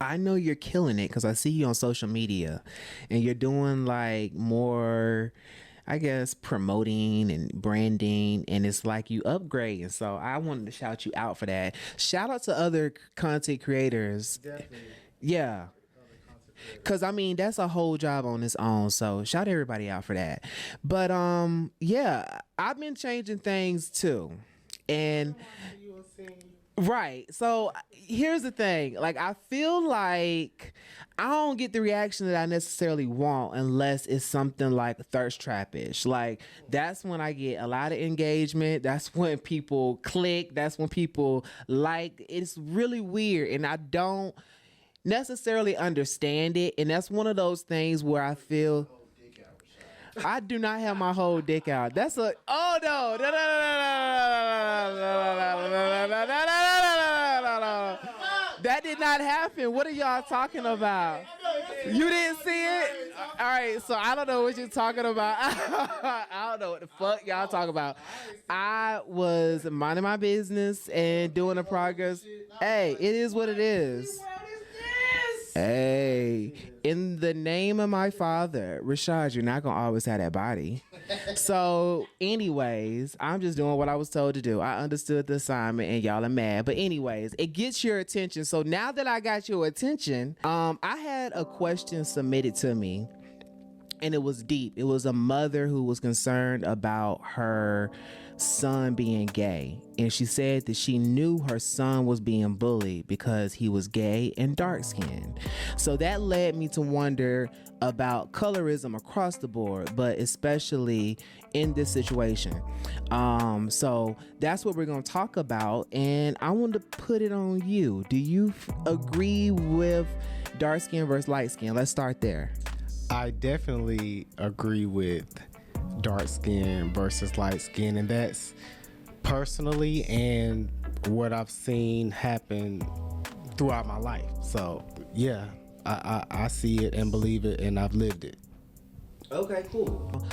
I know you're killing it because I see you on social media and you're doing like more, I guess, promoting and branding, and it's like you upgrading. So I wanted to shout you out for that. Shout out to other content creators. Definitely. Yeah. Other content creators. Cause I mean that's a whole job on its own. So shout everybody out for that. But yeah, I've been changing things too. And You were saying right. So here's the thing. Like I feel like I don't get the reaction that I necessarily want unless it's something like thirst trappish. Like that's when I get a lot of engagement. That's when people click. That's when people like. It's really weird, and I don't necessarily understand it. And that's one of those things where I feel. whole dick out, Rashad. I do not have my whole dick out. That's a oh no no no no no no no no no no no no no no. That did not happen. What are y'all talking about? You didn't see it? All right, so I don't know what you're talking about. I don't know what the fuck y'all talking about. I was minding my business and doing the progress. Hey, it is what it is. Hey, in the name of my father, Rashad, you're not gonna always have that body. So, anyways, I'm just doing what I was told to do. I understood the assignment, and y'all are mad. But anyways, it gets your attention. So now that I got your attention, I had a question submitted to me. And it was deep. It was a mother who was concerned about her son being gay. And she said that she knew her son was being bullied because he was gay and dark skinned. So that led me to wonder about colorism across the board, but especially in this situation. So that's what we're going to talk about. And I want to put it on you. Do you agree with dark skin versus light skin? Let's start there. I definitely agree with dark skin versus light skin, and that's personally and what I've seen happen throughout my life. So yeah, I see it and believe it, and I've lived it. Okay, cool.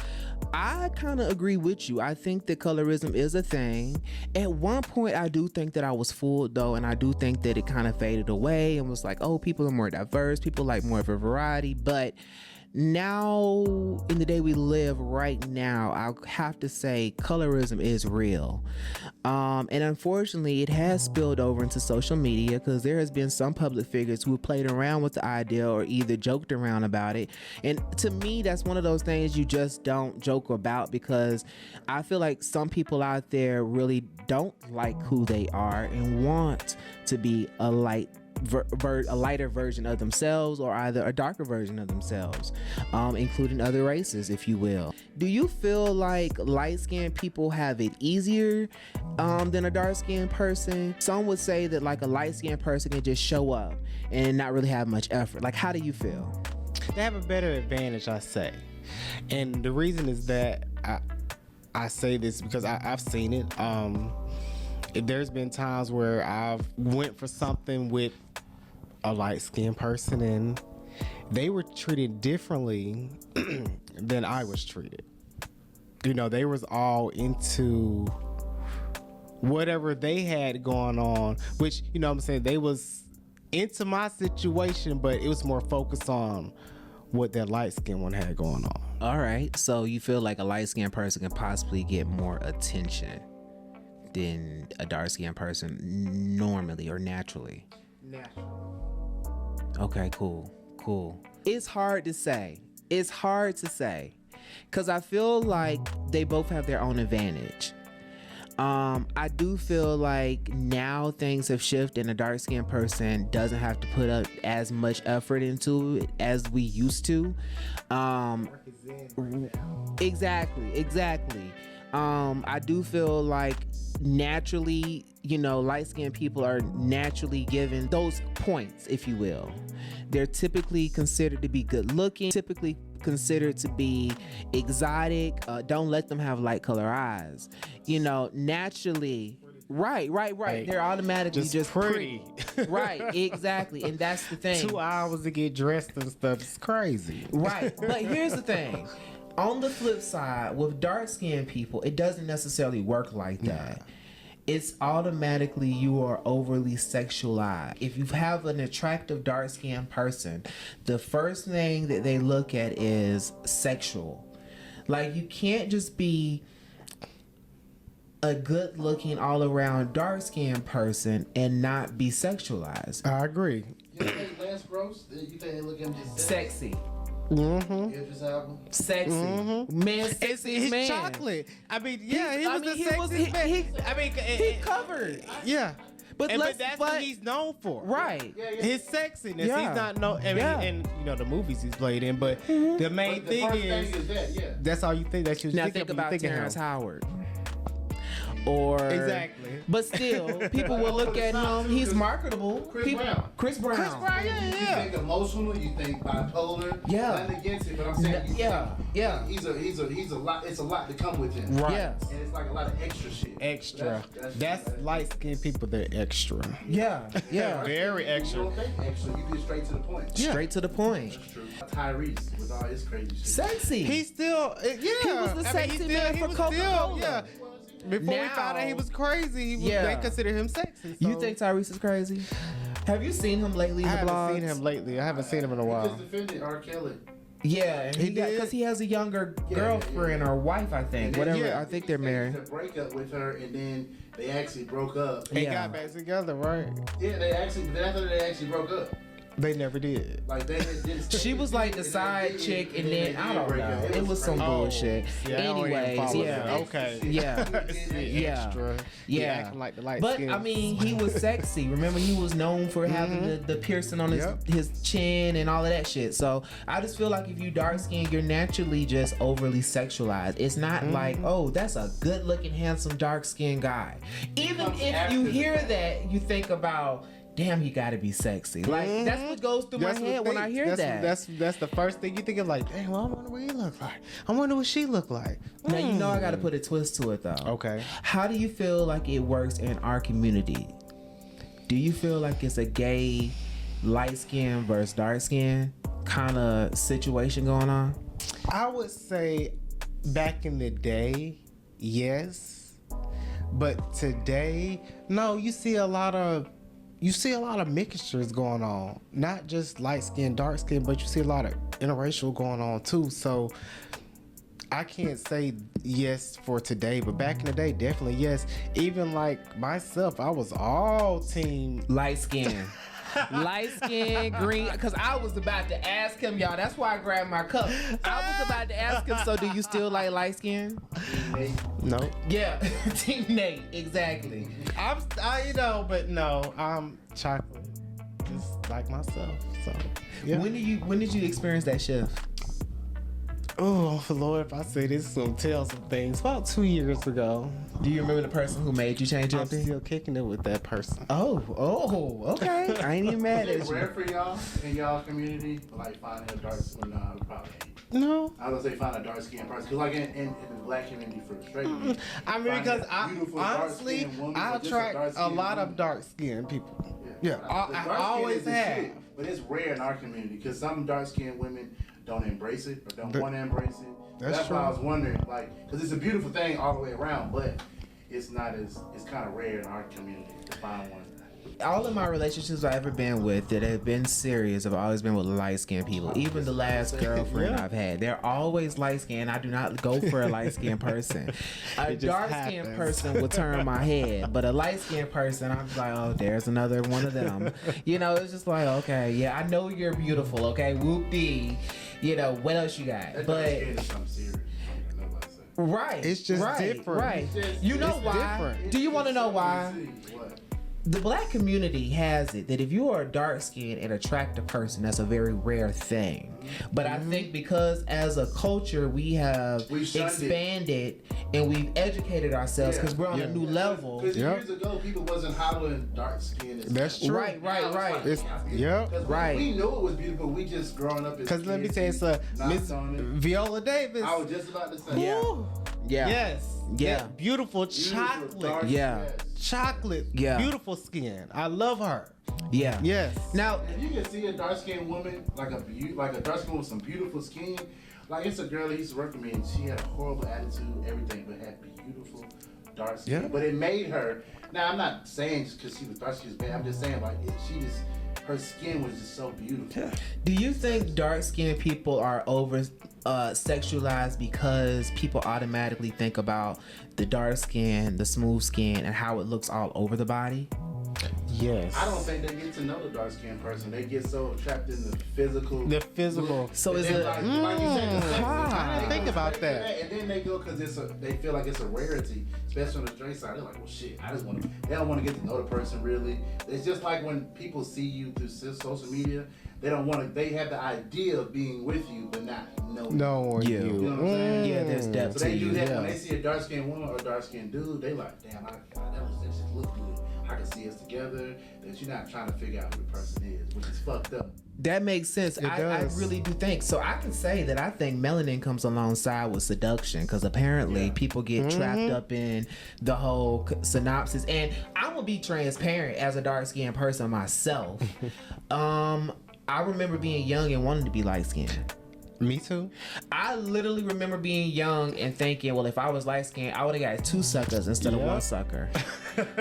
I kind of agree with you. I think that colorism is a thing. At one point, I do think that I was fooled, though, and I do think that it kind of faded away and was like, oh, people are more diverse. People like more of a variety. But now, in the day we live right now, I have to say colorism is real. And unfortunately, it has spilled over into social media because there has been some public figures who have played around with the idea or either joked around about it. And to me, that's one of those things you just don't joke about, because I feel like some people out there really don't like who they are and want to be a lighter version of themselves, or either a darker version of themselves, including other races, if you will. Do you feel like light-skinned people have it easier than a dark-skinned person? Some would say that like a light-skinned person can just show up and not really have much effort. Like, how do you feel? They have a better advantage, I say, and the reason is that I say this because I've seen it. There's been times where I've went for something with a light-skinned person and they were treated differently than I was treated. You know, they was all into whatever they had going on, which, you know what I'm saying, they was into my situation, but it was more focused on what that light-skinned one had going on. All right, so you feel like a light-skinned person can possibly get more attention than a dark-skinned person normally or naturally? Natural. Okay, cool. It's hard to say. Because I feel like they both have their own advantage. I do feel like now things have shifted and a dark-skinned person doesn't have to put up as much effort into it as we used to. Exactly. I do feel like naturally, you know, light-skinned people are naturally given those points, if you will. They're typically considered to be good looking, typically considered to be exotic. Don't let them have light color eyes. You know, naturally. Right. They're automatically just pretty. Right, exactly. And that's the thing. 2 hours to get dressed and stuff is crazy. Right. But here's the thing. On the flip side, with dark-skinned people, it doesn't necessarily work like that. it's automatically you are overly sexualized. If you have an attractive dark skinned person, the first thing that they look at is sexual. Like, you can't just be a good looking all around dark skinned person and not be sexualized. I agree. You think Lance Gross? You think they look at him just Sexy. Idris Elba? Sexy. Man, sexy It's man. chocolate. I mean, yeah, he was the he sexiest man. he covered. Yeah. But But that's what he's known for. right. His sexiness. Yeah. He's not no. I mean, Yeah. and you know the movies he's played in, but the main But the thing first is, thing is that, yeah. that's all you think. That's you Now think think of, about you think of Terrence him. Howard. Or Exactly. But still, people will look at him. He's marketable. Chris People- Brown. Chris Brown. Chris Brown, You yeah. think emotional, you think bipolar. Yeah. Nothing against it, but I'm saying you Yeah, think yeah. He's a lot. It's a lot to come with him. Right. Yes. And it's like a lot of extra shit. Extra. That's light skinned people. They're extra. Yeah. Yeah. Very You extra. don't think extra. You get straight to the point. Yeah. Straight to the point. That's true. Tyrese with all his crazy shit. Sexy. He's still, yeah. He was the sexy man for Coca-Cola. Yeah. Before we Now- found out he was crazy, they considered him sexy. So. You think Tyrese is crazy? Have you seen him lately in I the haven't blogs? seen him lately. I haven't seen him in a He while. just defended R. Kelly. Yeah, and He he got did? because he has a younger Yeah, girlfriend yeah. or wife, I think. And then, Whatever. yeah, I think they're he married. staged a breakup with her, and then they actually broke up. They Yeah. got back together, right? Yeah, they actually. Then after they actually broke up, They never did. like they did. She was like the side chick, and then I don't know. It was some bullshit. Yeah, I don't even Anyways, follow yeah. that. Okay. Yeah. Yeah. Extra. Yeah. Acting like the light But skin. I mean, he was sexy. Remember, he was known for having the piercing on Yep. his chin and all of that shit. So I just feel like if you dark skinned, you're naturally just overly sexualized. It's not like, oh, that's a good looking, handsome, dark skinned guy. Even Comes if after you the hear fact. that, you think about, damn, he got to be sexy. Like that's what goes through my head when I hear that. That's the first thing you think of. Like, damn, well, I wonder what he look like. I wonder what she look like. Now you know I got to put a twist to it though. Okay. How do you feel like it works in our community? Do you feel like it's a gay light skin versus dark skin kind of situation going on? I would say back in the day, yes, but today, no. You see a lot of mixtures going on. Not just light skin, dark skin, but you see a lot of interracial going on too. So I can't say yes for today, but back in the day, definitely yes. Even like myself, I was all team. Light skin. Light skin, green. Because I was about to ask him, y'all. That's why I grabbed my cup. I was about to ask him, so do you still like light skin? No, Yeah. Team Nate. Exactly. but no, I'm chocolate, just like myself. So yeah. When did you experience that shift? Oh Lord, if I say this, it's gonna tell some things. About 2 years ago, Do you remember the person who made you change your I'm opinion? still kicking it with that person. Oh, okay. I ain't even mad Is at it you. rare for y'all in y'all community to like find a dark skin? No, probably ain't. No, I was gonna say find a dark skinned person because like in the black community for straight men, I mean find because a beautiful, honestly, honestly, dark-skinned woman I or just a attract a dark-skinned lot woman. of dark skinned people. Yeah, The I dark skin always is the have. shit, but it's rare in our community because some dark skinned women don't embrace it or don't want to embrace it. That's why I true. was wondering, like, because it's a beautiful thing all the way around, but it's kind of rare in our community to find one. All of my relationships I've ever been with that have been serious have always been with light skinned people. Even the last girlfriend Yeah. I've had, they're always light skinned. I do not go for a light skinned person. A It just dark skinned happens. person will turn my head, but a light skinned person, I'm like, oh, there's another one of them. You know, it's just like, okay, yeah, I know you're beautiful. Okay, whoop dee. You know, what else you got? That dark But skin is something serious. I don't know what I said. right, It's just right, different. Right. It's just- You know it's why? different. Do you want to know why? What? The black community has it that if you are a dark-skinned and attractive person, that's a very rare thing. But I think because as a culture we have We shunned it. expanded and we've educated ourselves because we're on a new level. Because Yep. years ago, people wasn't hollering dark skin. That's true. Right, right. It's- yep. Right. We knew it was beautiful. We just growing up as Because let me kids, tell you something, knocked Miss on it. Viola Davis. I was just about to say. Yeah. Woo. Yeah. Yes. Yeah. That beautiful Beautiful, chocolate. dark, Yeah. yes. Chocolate. Yeah. Beautiful skin. I love her. Yeah. Yes. Now, If you can see a dark skinned woman, like a dark skin with some beautiful skin, like it's a girl that used to work with me and she had a horrible attitude, everything, but had beautiful dark skin, Yeah. but it made her. Now I'm not saying just because she was dark, she was bad. I'm just saying like her skin was just so beautiful. Do you think dark skinned people are over sexualized because people automatically think about the dark skin, the smooth skin, and how it looks all over the body? Yes. I don't think they get to know the dark skinned person. They get so trapped in the physical. So is then, it? like you said, the sex, I didn't think about straight to that. And then they go because they feel like it's a rarity, especially on the straight side. They're like, well, shit, I just want to. They don't want to get to know the person really. It's just like when people see you through social media. They don't want to. They have the idea of being with you, but not knowing. Knowing Yeah. you. You know what I'm saying? Yeah, there's depth So they to do you. that Yeah. when they see a dark skinned woman or a dark skinned dude. They like, damn, that just look good. I can see us together. That you're not trying to figure out who the person is, which is fucked up. That makes sense. I does. really do think so. I can say that I think melanin comes alongside with seduction because apparently people get trapped up in the whole synopsis. And I'm gonna be transparent as a dark skinned person myself. I remember being young and wanting to be light skinned. Me too. I literally remember being young and thinking, well, if I was light skinned, I would have got 2 suckers instead of 1 sucker.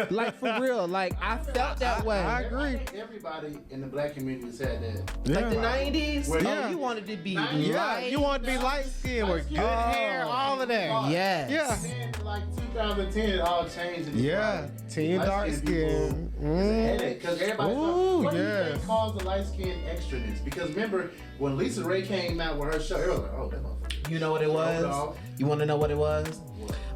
Like for real, like I felt that way. I agree. Everybody in the black community has had that. Like the 90s, Yeah. oh, you wanted to be Yeah, light. You want to be light skinned with good hair, all of that. Yes. Yeah. Then, like 2010, it all changed. And it's Yeah. like, Teen dark light-skinned people skin. is a headache because everybody. Ooh, What do you yes. think caused the light skin extraness? Because remember when Lisa Ray came out with her show, everyone was like, oh, that motherfucker. You know what it was? Dog. You want to know what it was?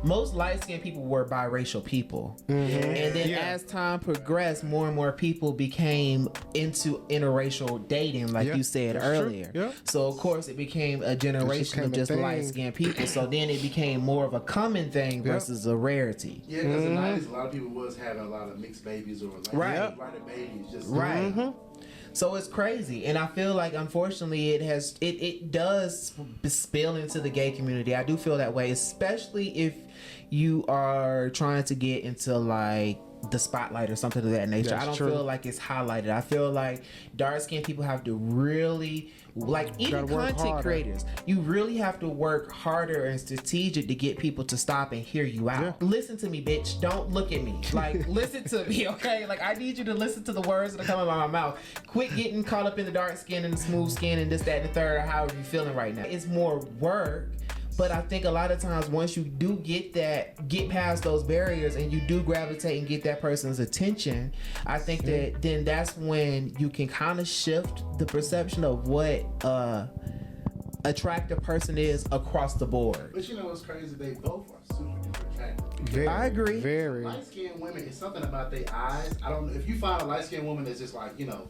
Most light-skinned people were biracial people. And then Yeah. as time progressed, more and more people became into interracial dating, like Yeah, you said that's true. earlier. Yeah. So, of course, it became a generation became of a just thing. light-skinned people. So then it became more of a common thing Yeah. versus a rarity. Yeah, because in the 90s, a lot of people was having a lot of mixed babies or like Right. right babies. Just Right. So it's crazy, and I feel like unfortunately it does spill into the gay community. I do feel that way, especially if you are trying to get into like the spotlight or something of that nature. That's I don't true. feel like it's highlighted. I feel like dark skinned people have to really, like even Gotta work content harder. creators, you really have to work harder and strategic to get people to stop and hear you out. Yeah. Listen to me, bitch. Don't look at me. Like, listen to me, okay? Like, I need you to listen to the words that are coming out of my mouth. Quit getting caught up in the dark skin and the smooth skin and this, that, and the third, or however you're feeling right now. It's more work. But I think a lot of times once you do get past those barriers and you do gravitate and get that person's attention, I think that then that's when you can kind of shift the perception of what attractive person is across the board. But you know what's crazy? They both are super duper attractive. Very, I agree. Very. Light skinned women, it's something about their eyes. I don't know if you find a light skinned woman that's just like, you know,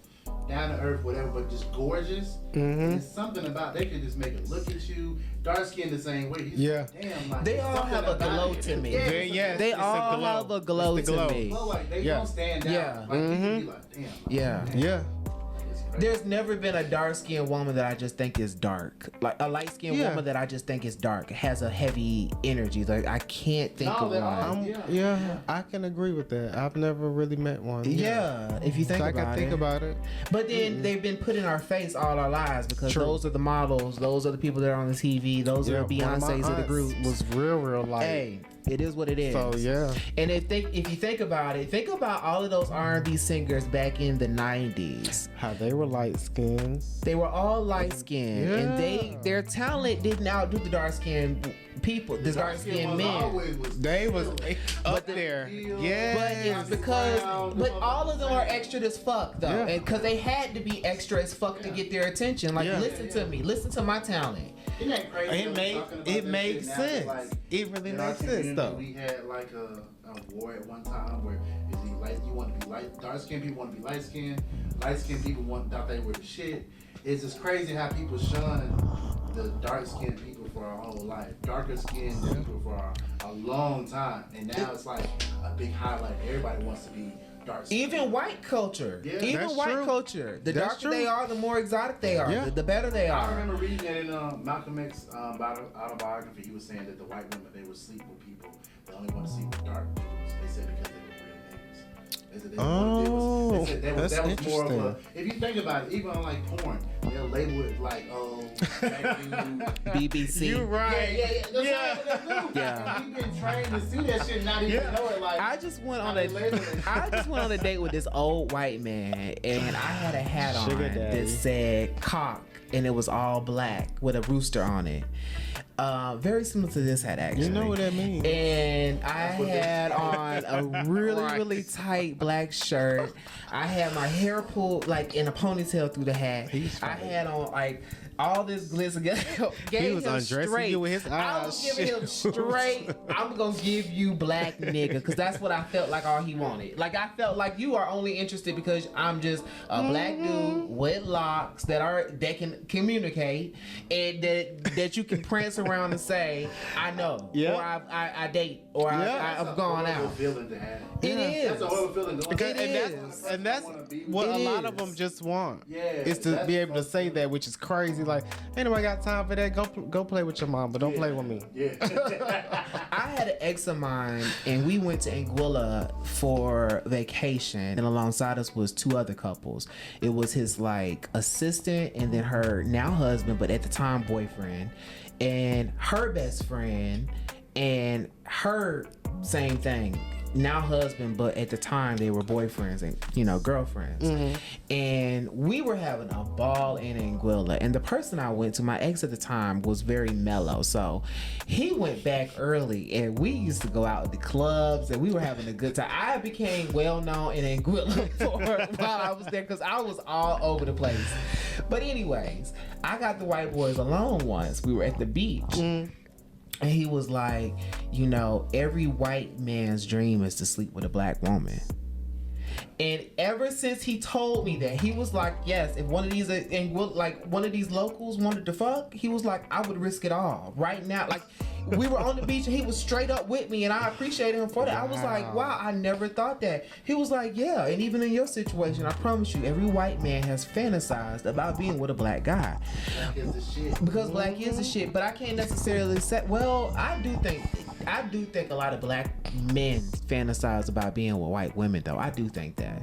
down to earth, whatever, but just gorgeous. There's something about they can just make it look at you. Dark skin the same way. He's Yeah. Damn, like They there's all something have a about glow it. to me. Yeah, They- yes. They It's a all glow. have a glow It's the glow. to me. Well, like they Yeah. don't stand out. Yeah. Like you can be like, damn. Like, Yeah. damn, Yeah. it's crazy. There's never been a dark skinned woman that I just think is dark. Like a light skinned Yeah. woman that I just think is dark. It has a heavy energy. Like I can't think No, of they're one. all- Yeah, I can agree with that. I've never really met one. Yeah, if you think I about can think it. about it. But then they've been put in our face all our lives because True. those are the models, those are the people that are on the TV, those are the one of my Beyonces of the aunts group. was real light. Hey, it is what it is. So yeah, And if you think about it, think about all of those R&B singers back in the 90s. how they were light skinned. They were all light skinned, and Yeah. their talent didn't outdo the dark skinned people, the dark skinned men. They was up the- there. But Yeah, But it's because, but all of them are extra as fuck though, Yeah. and because they had to be extra as fuck to get their attention. Like, Yeah. listen to me, listen to my talent. Isn't that crazy? It made- Talking about it that made shit now, sense. like, It really in our makes sense, community, though. We had like a war at one time where is he light? You want to be light? Dark skinned people want to be light skinned. Light skinned people thought they were the shit. It's just crazy how people shun the dark skinned people for our whole life. Darker skinned people for a long time, and now it's like a big highlight. Everybody wants to be dark skinned. Even white culture, Yeah. even That's white true. culture, the That's darker true. they are, the more exotic they are, Yeah. the better they I are. remember reading that in Malcolm X autobiography. He was saying that the white women, they would sleep with people. They only want to sleep with dark people. They said because they were real niggas. They said they didn't want to deal with. They said that's that was more of a. interesting. If you think about it, even on like porn, they'll label it like, oh, black dude. BBC. You right. Yeah. That's Yeah. what they do. Yeah. We've been trained to see that shit, not even know it. Like I just went on how they label it. I just went on a date with this old white man, and I had a hat on Sugar daddy. that said cock, and it was all black with a rooster on it. Very similar to this hat, actually. You know what that means. And I what they had say. on a really, Right. really tight black shirt. I had my hair pulled like in a ponytail through the hat. He's I funny. had on like all this glitz. He was undressing straight. you with his I eyes was giving him shut. straight. I'm gonna give you black nigga, because that's what I felt like all he wanted. Like I felt like you are only interested because I'm just a black dude with locks that can communicate, and that you can prance around and say I know, Yeah. or I date, or Yeah. I've gone That's a horrible out. feeling to have. It is. That's a horrible feeling. Going It and that's is. what It a lot of is. them just want. Yeah, is to that's be able to fucked say up. that, which is crazy. Like, ain't nobody got time for that. Go play with your mom, but don't play with me. Yeah. I had an ex of mine, and we went to Anguilla for vacation, and alongside us was two other couples. It was his like assistant, and then her now husband, but at the time boyfriend, and her best friend, and her same thing. Now husband, but at the time they were boyfriends and girlfriends. And we were having a ball in Anguilla, and the person I went to, my ex at the time, was very mellow, so he went back early, and we used to go out to the clubs, and we were having a good time. I became well known in Anguilla while I was there, because I was all over the place. But anyways, I got the white boys alone once. We were at the beach. And he was like, every white man's dream is to sleep with a black woman. And ever since he told me that, he was like, yes, if one of these one of these locals wanted to fuck, he was like, I would risk it all right now. Like, we were on the beach and he was straight up with me, and I appreciated him for that. I was like, wow, I never thought that. He was like, yeah, and even in your situation, I promise you, every white man has fantasized about being with a black guy. Black is the shit. Because black is the shit, but I can't necessarily say. Well, I do think a lot of black men fantasize about being with white women, though. I do think that.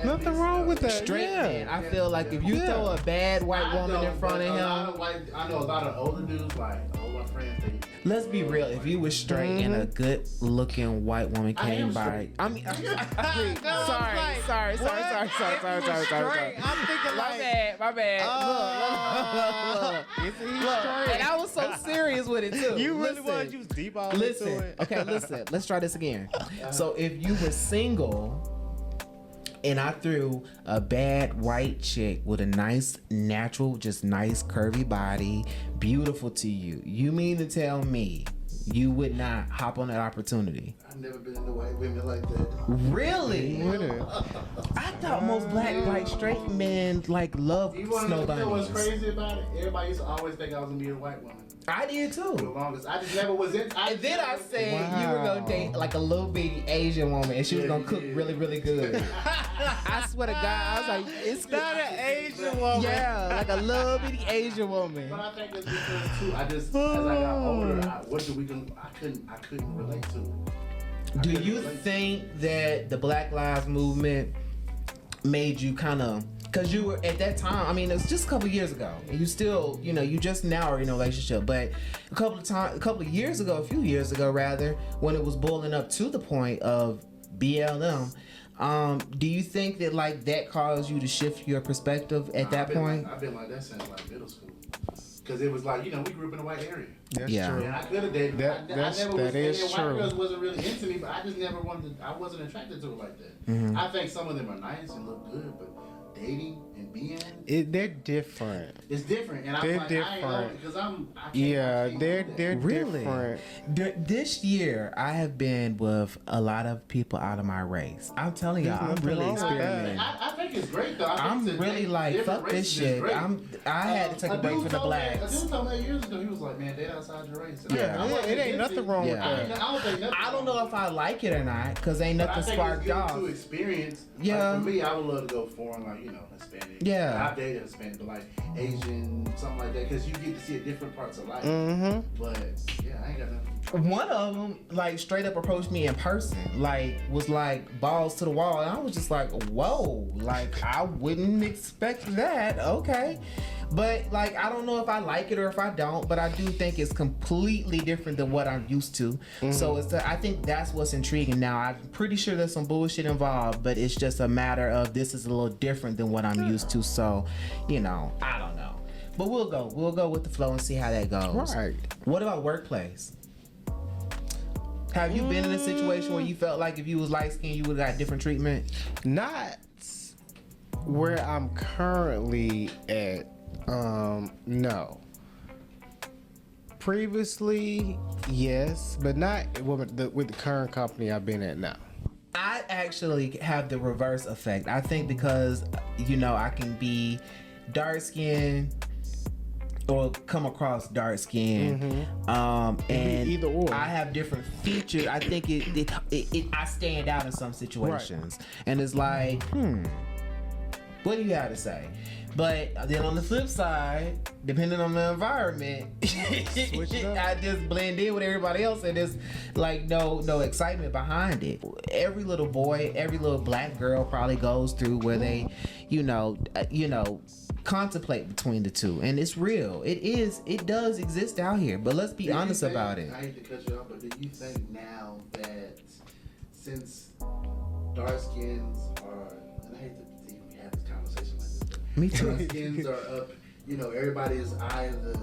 Nothing wrong with that. Straight yeah. man, I feel like if you throw a bad white woman in front of him, I know a lot of older dudes, like all my friends. let's be real. If you was straight and a good-looking white woman I came am by, straight. I mean, Sorry. I'm thinking like, my bad. is he Look, straight? and I was so serious with it too. You really Listen. was. You was deep all into Listen, it. okay, listen. Let's try this again. So if you were single and I threw a bad white chick with a nice, natural, just nice curvy body, beautiful to you, you mean to tell me you would not hop on that opportunity? I've never been into white women like that. Really? With it. I thought most black straight men love You want snow to know what's bunnies. crazy about it? Everybody used to always think I was gonna be a white woman. I did For the too. longest, I just never was in. And then I said you were gonna date like a little bitty Asian woman, and she was Yeah, gonna you cook did. really, really good. I swear to God, I was like, it's Not an Asian woman. yeah, like a little bitty Asian woman. But I think it's because too. I just as I got older, I couldn't relate to it. Do you think that the Black Lives Movement made you kind of, because you were at that time, I mean, it was just a couple years ago, and you still, you just now are in a relationship, but a couple of years ago, a few years ago rather, when it was boiling up to the point of BLM, do you think that that caused you to shift your perspective at that point? I've been like that since middle school. Because it was we grew up in a white area. That's Yeah. true. And I could have dated. That is White true. girls wasn't really into me, but I just never wanted. I wasn't attracted to it like that. Mm-hmm. I think some of them are nice and look good, but dating and being, They're different. it's different. And They're I'm like, I ain't different. because I can't. Yeah, I can't they're do that. they're Really? different. This year, I have been with a lot of people out of my race. I'm telling y'all, I'm There's really nothing wrong with that. experimenting. I think it's great though. I I'm think to really date like, different fuck this races is shit. great. I had to take a break dude from the told me- blacks. A dude told me years ago, he was like, man, date outside your race. And Yeah. I wasn't It ain't against nothing it. wrong with I that. don't think nothing I don't wrong know with if I like it or not, because ain't But I nothing think sparked it's good off. to experience. Yeah. Like for me, I would love to go foreign, Hispanic Hispanic. Yeah. I've dated Hispanic, but like Asian, something like that, because you get to see different parts of life. But yeah, I ain't got nothing. One of them, like, straight up approached me in person, like, was like balls to the wall, and I was just like, whoa, like, I wouldn't expect that. Okay. But like, I don't know if I like it or if I don't, but I do think it's completely different than what I'm used to. So I think that's what's intriguing. Now, I'm pretty sure there's some bullshit involved, but it's just a matter of this is a little different than what I'm used to. So, you know, I don't know. But we'll go with the flow and see how that goes. Right. What about workplace? Have you been in a situation where you felt like if you was light skinned, you would have got different treatment? Not where I'm currently at. No. Previously, yes, but not with the current company I've been at now. I actually have the reverse effect. I think because, you know, I can be dark skinned or come across dark skin, and either or. I have different features. I think I stand out in some situations, and it's like, what do you have to say? But then on the flip side, depending on the environment, I just blend in with everybody else, and there's like no excitement behind it. Every little boy, every little black girl probably goes through where they, contemplate between the two, and it's real. It does exist out here, but let's be honest about it. I hate to cut you off, but do you think now that since dark skins are, and I hate to even have this conversation like this, but Me too. dark skins are up, everybody's eye of the,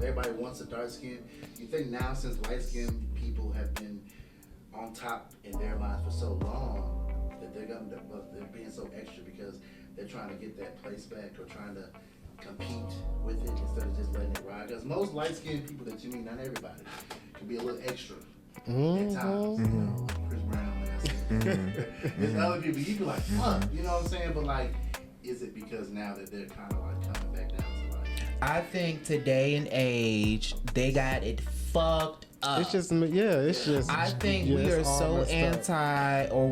everybody wants a dark skin. You think now since light skinned people have been on top in their minds for so long that they're being so extra because they're trying to get that place back or trying to compete with it instead of just letting it ride. Because most light-skinned people that you meet, not everybody, can be a little extra at times. Like Chris Brown, like I said. There's other people, you be like, fuck, you know what I'm saying? But like, is it because now that they're kind of like coming back down to like... I think today and age, they got it fucked up. It's just, it's just. I think we are so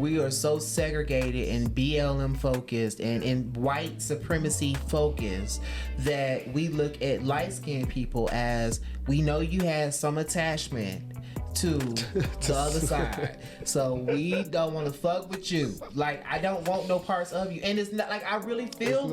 we are so segregated and BLM focused and in white supremacy focused that we look at light skinned people as, we know you had some attachment to the other side, so we don't want to fuck with you. Like, I don't want no parts of you, and it's not like I really feel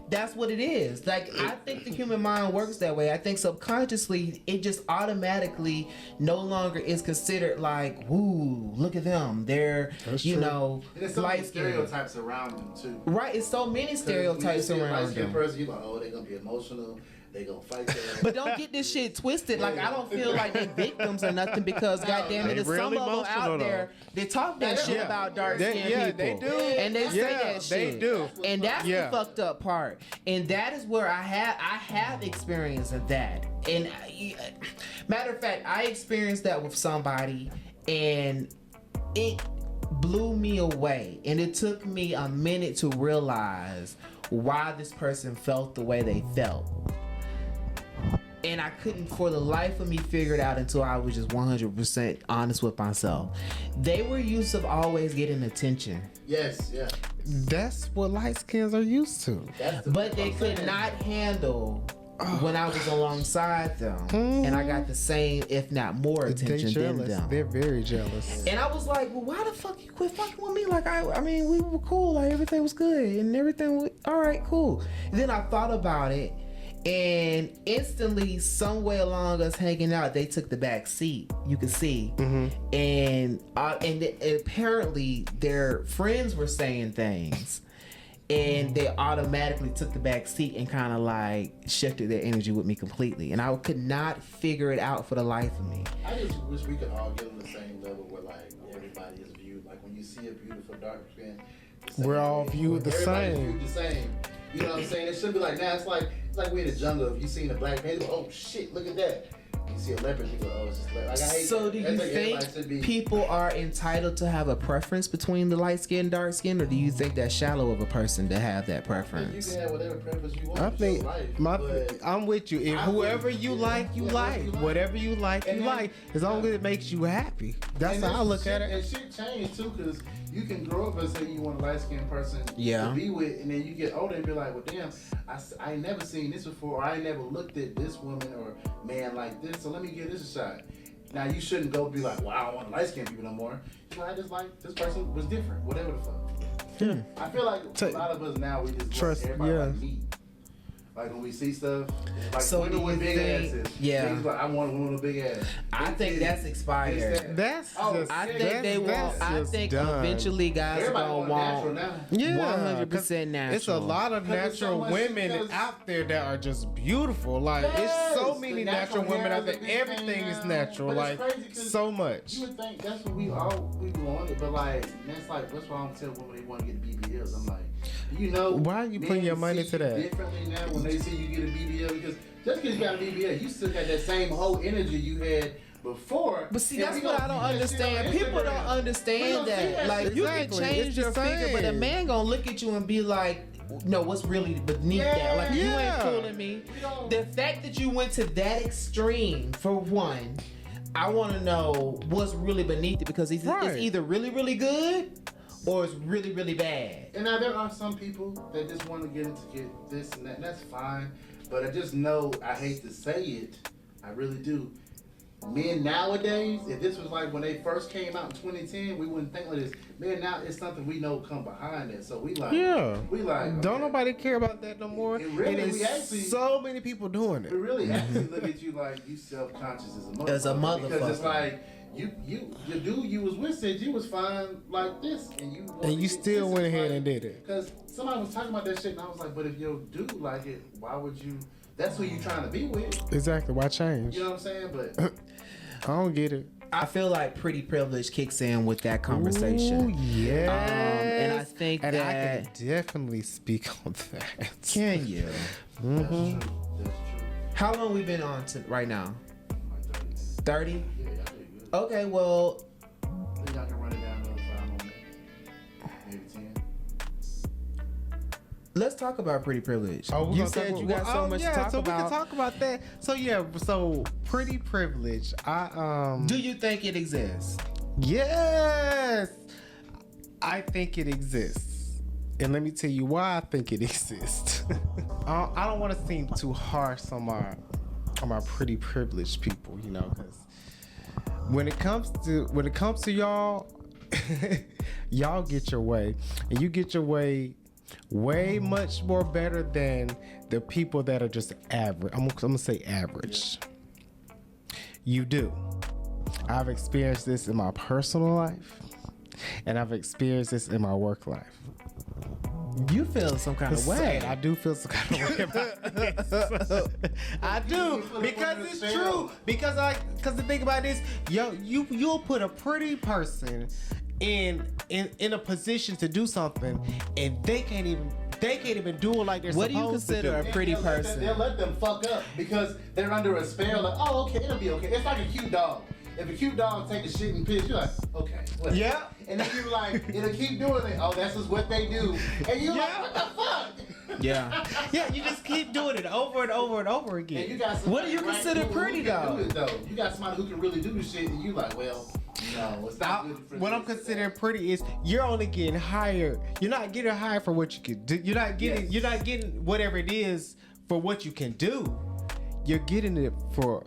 that's what it is. Like, I think the human mind works that way. I think subconsciously it just automatically no longer is considered like, woo, look at them, they're there's so many stereotypes around them too. Right, it's so many stereotypes around them. Person, you're like, oh, they're gonna be emotional. They gonna fight their But don't get this shit twisted. Like, I don't feel like they victims or nothing, because goddamn it, there's really some of them out there that talk that shit about dark skinned people. They do. And they say that shit. They do. And that's the fucked up part. And that is where I have experience of that. And matter of fact, I experienced that with somebody, and it blew me away. And it took me a minute to realize why this person felt the way they felt. And I couldn't for the life of me figure it out until I was just 100% honest with myself. They were used to always getting attention. Yes, yeah. That's what light skins are used to. But they could not handle when I was alongside them. And I got the same, if not more, attention than them. They're very jealous. And I was like, well, why the fuck you quit fucking with me? Like, I mean, we were cool. Like, everything was good. And everything was, all right, cool. And then I thought about it. And instantly, some way along us hanging out, they took the back seat. You could see, and apparently their friends were saying things, and they automatically took the back seat and kind of like shifted their energy with me completely. And I could not figure it out for the life of me. I just wish we could all get on the same level where like everybody is viewed. Like when you see a beautiful dark skin, we're all viewed the same. Viewed the same. You know what I'm saying? It should be like now. It's like we in the jungle. If you seen a black man, you go, oh shit, look at that. You see a leopard, you go, oh, it's just leopard. Like, I hate so that. do you That's think people are entitled to have a preference between the light skin and dark skin, or do you think that's shallow of a person to have that preference? You can have whatever preference you want. I think life, I'm with you. If whoever you like, you like. Whatever you like, you like. As long as it makes you happy. That's how I look at it. And shit changed too, because you can grow up and say you want a light skinned person Yeah. to be with, and then you get older and be like, well, damn, I ain't never seen this before, or I ain't never looked at this woman or man like this, so let me give this a shot. Now you shouldn't go be like, well, I don't want light skinned people no more. You know, I just like this person was different, whatever the fuck. I feel like a lot of us now we just Trust, want everybody yeah. like me. Like when we see stuff, like So women do with you big think- asses. yeah. Niggas like, I want a woman with a big ass. I think that's expired. That's Oh, just, I think that's- they want. I just think done. eventually guys are Everybody gonna want natural want now. Yeah, 100% natural. It's a lot of 'Cause there's so natural much women because- out there that are just beautiful. Like it's so Yes, many the natural natural women hair out there. is a big thing Everything is now. natural. But Like it's crazy 'cause so much. You would think that's what we wanted, but like that's why I don't tell women they want to get BBLs. I'm like, you know, Why are you putting men your money see to that? you differently now when they see you get a BBL because just because you got a BBL, you still got that same whole energy you had before. But see, And that's we what gonna I don't see that shit on understand. People don't Instagram. We understand gonna see that. that Like shit. you can Exactly. change It's your the figure, but a same. man gonna look at you and be like, "No, what's really beneath that? Like you ain't Yeah. fooling me." We don't- The fact that you went to that extreme, for one, I want to know what's really beneath it because it's Right. either really, really good or it's really, really bad. And now there are some people that just want to get this and that, and that's fine. But I just know, I hate to say it, I really do. Men nowadays, if this was like when they first came out in 2010, we wouldn't think like this. Man, now it's something we know come behind it. So we like, Yeah. we like. Don't okay. nobody care about that no more. It really- and we it's actually- so many people doing We it. really actually look at you like you self-conscious as a motherfucker. As a Because it's motherfucker. like, the dude you was with said you was fine like this, and you wanted And you to get still this. went It's ahead like- and did it. Because somebody was talking about that shit, and I was like, but if your dude like it, why would you? That's who you trying to be with. Exactly. Why change? You know what I'm saying? But I don't get it. I feel like pretty privilege kicks in with that conversation. Ooh, yes. And I think and I that- can definitely speak on that. Can you? that's true. That's true. How long we been on to right now? Like 30 minutes. 30? Yeah, y'all did good. Okay, well, I think I can run it down another 5 more minutes. Maybe 10. let's talk about pretty privilege. Oh, we're You gonna said talk you about- got so much to talk so about. we can talk about that. So yeah, so pretty privilege. Do you think it exists? Yes, I think it exists, and let me tell you why I think it exists. I don't want to seem too harsh on my pretty privileged people, you know, because when it comes to y'all, y'all get your way, and you get your way way much more better than the people that are just average. I'm gonna say average. You do. I've experienced this in my personal life, and I've experienced this in my work life. You feel some kind of way. I do feel some kind of way about this. I do, because it's true. Because the thing about this, you'll put a pretty person in a position to do something, and they can't even do it like they're What do supposed you to do. consider a pretty person? They'll let them fuck up because they're under a spell. Like, oh, okay, it'll be okay. It's like a cute dog. If a cute dog take a shit and piss, you're like, okay, whatever. Yeah. And then you're like, it'll keep doing it. Oh, that's just what they do. And you're like, what the fuck? Yeah. Yeah, you just keep doing it over and over and over And you again. got somebody What do you right consider who pretty, can do though? it, though? You got somebody who can really do the shit, and you like, well, no, it's not good for What I'm this. considering pretty is you're only getting hired. You're not getting hired for what you can do. You're not getting. Yes. You're not getting whatever it is for what you can do. You're getting it for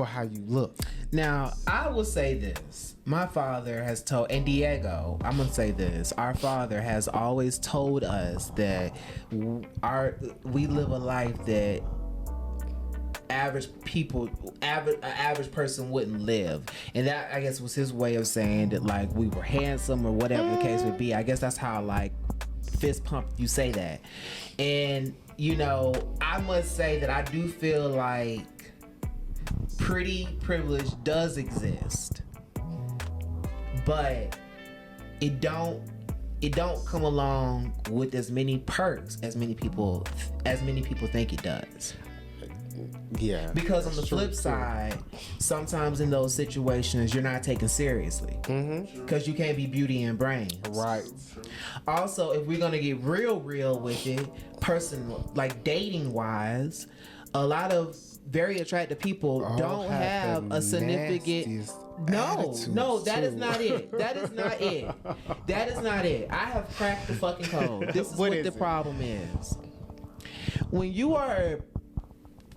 how you look. Now, I will say this. My father has told, and Diego, I'm going to say this. Our father has always told us that we live a life that an average person wouldn't live. And that, I guess, was his way of saying that, like, we were handsome or whatever the case would be. I guess that's how, like, fist pump you say that. And, you know, I must say that I do feel like pretty privilege does exist, but it don't come along with as many perks as many people think it does. Yeah. Because on the flip side, sometimes in those situations you're not taken seriously because you can't be beauty and brains. Right. Also, if we're gonna get real with it, like dating wise, a lot of very attractive people don't have a significant. No, that is too. not it. That is not it. That is not it. I have cracked the fucking code. This is what is the it? problem is. When you are a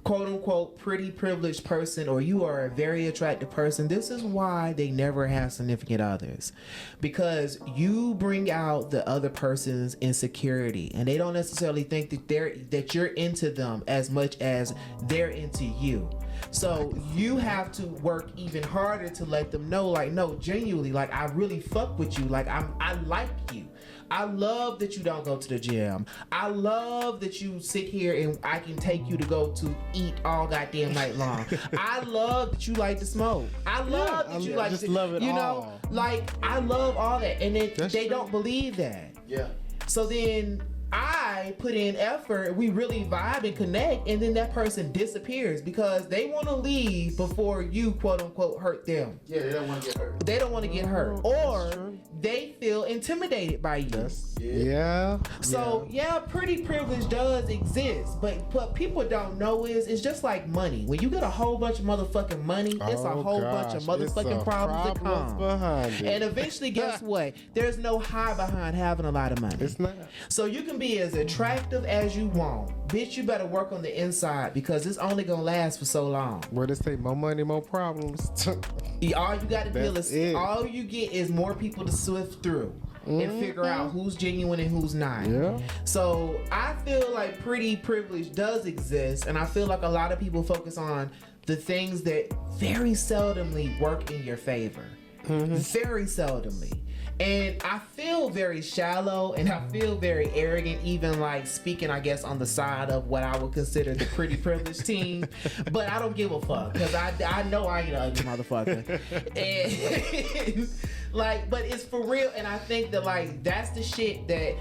quote unquote pretty privileged person, or you are a very attractive person, this is why they never have significant others, because you bring out the other person's insecurity, and they don't necessarily think that you're into them as much as they're into you. So you have to work even harder to let them know, like, no, genuinely, like, I really fuck with you. Like, I like you. I love that you don't go to the gym. I love that you sit here and I can take you to go to eat all goddamn night long. I love that you like to smoke. I love that you like just to, love it you know, all. like, I love all that. And then That's they true. don't believe that. Yeah. So then I put in effort, we really vibe and connect, and then that person disappears because they want to leave before you, quote unquote, hurt them. Yeah, they don't want to get hurt. They don't want to get hurt, or they feel intimidated by you. Yeah. So yeah, pretty privilege does exist, but what people don't know is it's just like money. When you get a whole bunch of motherfucking money, it's a whole bunch of motherfucking problems that come. behind it. And eventually, guess what? There's no high behind having a lot of money. It's not. So you can be as attractive as you want. Bitch, you better work on the inside because it's only gonna last for so long. Where they say more money, more problems. All you gotta deal That's is it. all you get is more people to swift through and figure out who's genuine and who's not. Yeah. So I feel like pretty privilege does exist, and I feel like a lot of people focus on the things that very seldomly work in your favor. Very seldomly. And I feel very shallow and I feel very arrogant, even like speaking, I guess, on the side of what I would consider the pretty privileged team. But I don't give a fuck because I know I ain't an ugly motherfucker. And like, but it's for real. And I think that like that's the shit that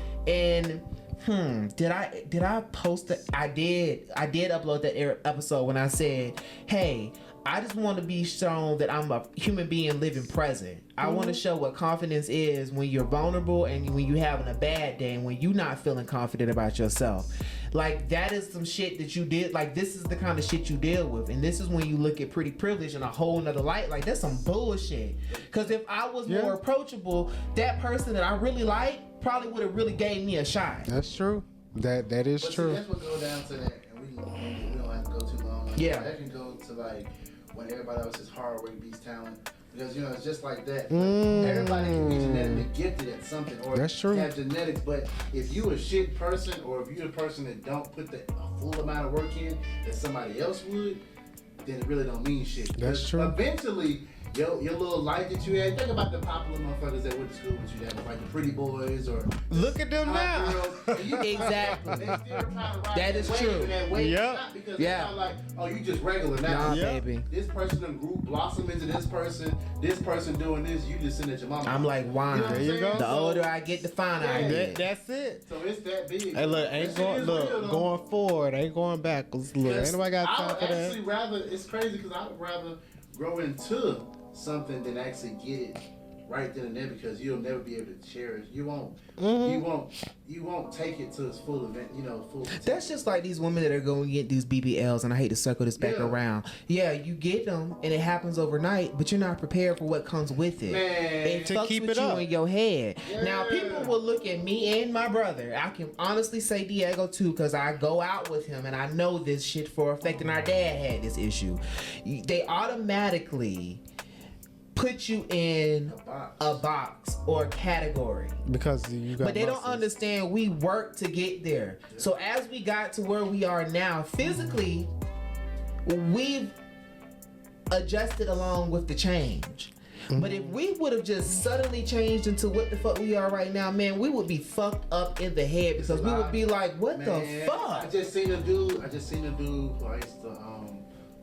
did I post it? I did upload that episode when I said, hey, I just want to be shown that I'm a human being living present. I want to show what confidence is when you're vulnerable and when you're having a bad day and when you're not feeling confident about yourself. Like, that is some shit that you did. Like, this is the kind of shit you deal with. And this is when you look at pretty privilege in a whole nother light. Like, that's some bullshit. Because if I was more approachable, that person that I really like probably would have really gave me a shot. That's true. That is But true. See, that's what goes down to that, and we don't have to go too long. Like, Yeah. That can go to like when everybody else is hard work beats talent. Because it's just like that. Everybody can be genetically gifted at something or That's true. have genetics, but if you a shit person or if you're a person that don't put the full amount of work in that somebody else would, then it really don't mean shit. That's 'Cause true. Eventually, your little life that you had, think about the popular motherfuckers that went to school with you, that was like the pretty boys or Look at them hot now. girls. And you- Exactly. They still trying to ride That is wave, true. and that wave is Yep. not because Yeah. it's not like, oh, you just regular now. Nah, Yeah. baby. This person done grew, blossom into this person doing this, you just sitting at your mama. I'm like wine. You know what There I'm you saying? go. The So- older I get, the finer I Yeah. get. That's it. So it's that big. Hey, look, That ain't shit going. is Look, real, though. going forward, ain't going backwards. Look, ain't nobody got I time would for actually that. rather, it's crazy because I would rather grow into something than actually get it right then and there because you'll never be able to cherish. You won't take it to its full event, full potential. That's just like these women that are going to get these BBLs, and I hate to circle this back Yeah. around. Yeah, you get them, and it happens overnight, but you're not prepared for what comes with it. Man. It To fucks keep with it you up. in your head. Now, Yeah. people will look at me and my brother. I can honestly say Diego too, because I go out with him, and I know this shit for a fact, and our dad had this issue. They automatically put you in a box or a category. Because you got. But they don't muscles. understand we work to get there. So as we got to where we are now, physically, we've adjusted along with the change. But if we would have just suddenly changed into what the fuck we are right now, man, we would be fucked up in the head because we would be like, what the Man, I fuck? just seen a dude who I used to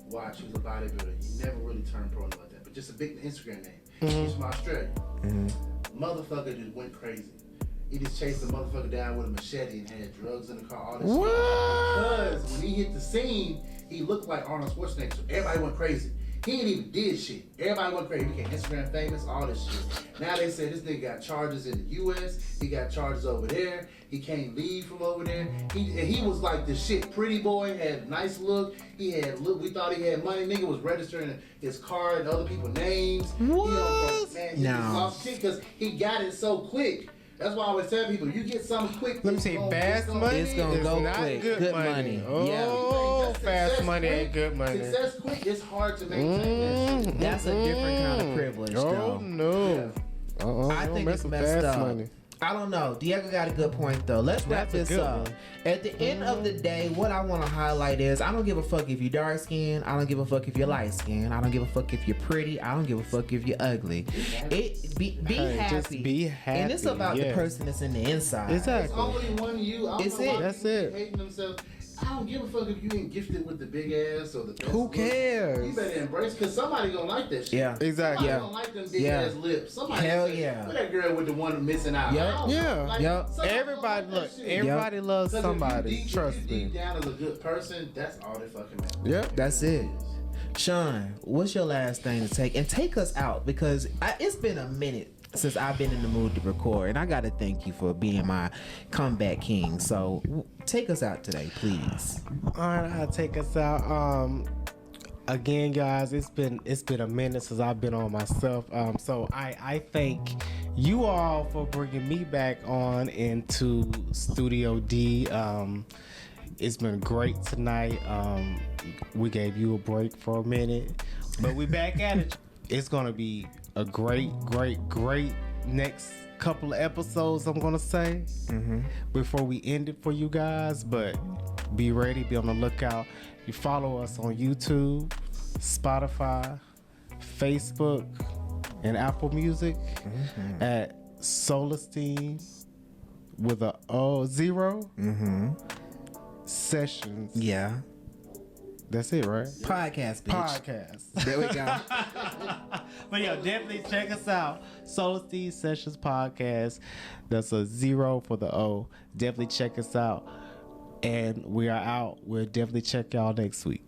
watch. He was a bodybuilder. He never really turned pro like that, but just a big Instagram name. He's from Australia. Motherfucker just went crazy. He just chased the motherfucker down with a machete and had drugs in the car, all this shit. Because when he hit the scene, he looked like Arnold Schwarzenegger. So everybody went crazy. He ain't even did shit. Everybody went crazy. He became Instagram famous, all this shit. Now they say this nigga got charges in the U.S. He got charges over there. He can't leave from over there. He was like the shit pretty boy, had a nice look. He had look. We thought he had money. Nigga was registering his car and other people's names. What? Man, he just lost shit because he got it so quick. That's why I always tell people, you get something quick. Let me see, fast money It's gonna is go not quick. good money. Oh, Success fast money quick, ain't good money. Success quick, it's hard to maintain that shit. That's a different kind of privilege, Oh though. no. I think it's messed up. I don't know. Diego got a good point though. Let's wrap That's a this good up. one. At the end of the day, what I want to highlight is I don't give a fuck if you're dark skinned. I don't give a fuck if you're light skinned. I don't give a fuck if you're pretty. I don't give a fuck if you're ugly. Be Hey, happy. just be happy, And it's about the yeah. person that's in the inside. It's Exactly. only one you. I don't It's know why it. That's people it. Hating themselves. I don't give a fuck if you ain't gifted with the big ass or the best Who look. cares? You better embrace, because somebody gonna like that shit. Yeah. Exactly. Somebody Yeah. gonna like them big Yeah. ass lips. Somebody Hell say, yeah. "Where that girl with the one missing out?" Yep. I don't know. Yeah. Yep. somebody Everybody gonna like look. that shit. Everybody loves 'Cause somebody. If Trust you me. deep down as a good person, that's all that fucking matters. Yep. That's it. Sean, what's your last thing to take? And take us out because it's been a minute since I've been in the mood to record. And I got to thank you for being my comeback king. So take us out today, please. All right, I'll take us out. Again, guys, it's been a minute since I've been on myself. So I thank you all for bringing me back on into Studio D. It's been great tonight. We gave you a break for a minute, but we back at it. It's gonna be a great next couple of episodes, I'm gonna say, before we end it for you guys. But be ready, be on the lookout. You follow us on YouTube, Spotify, Facebook, and Apple Music at Solarsteam with a O0 sessions. Yeah. That's it, right? Podcast, bitch. Podcast. There we go. But yeah, definitely check us out. Soul Steve Sessions Podcast. That's a 0 for the O. Definitely check us out. And we are out. We'll definitely check y'all next week.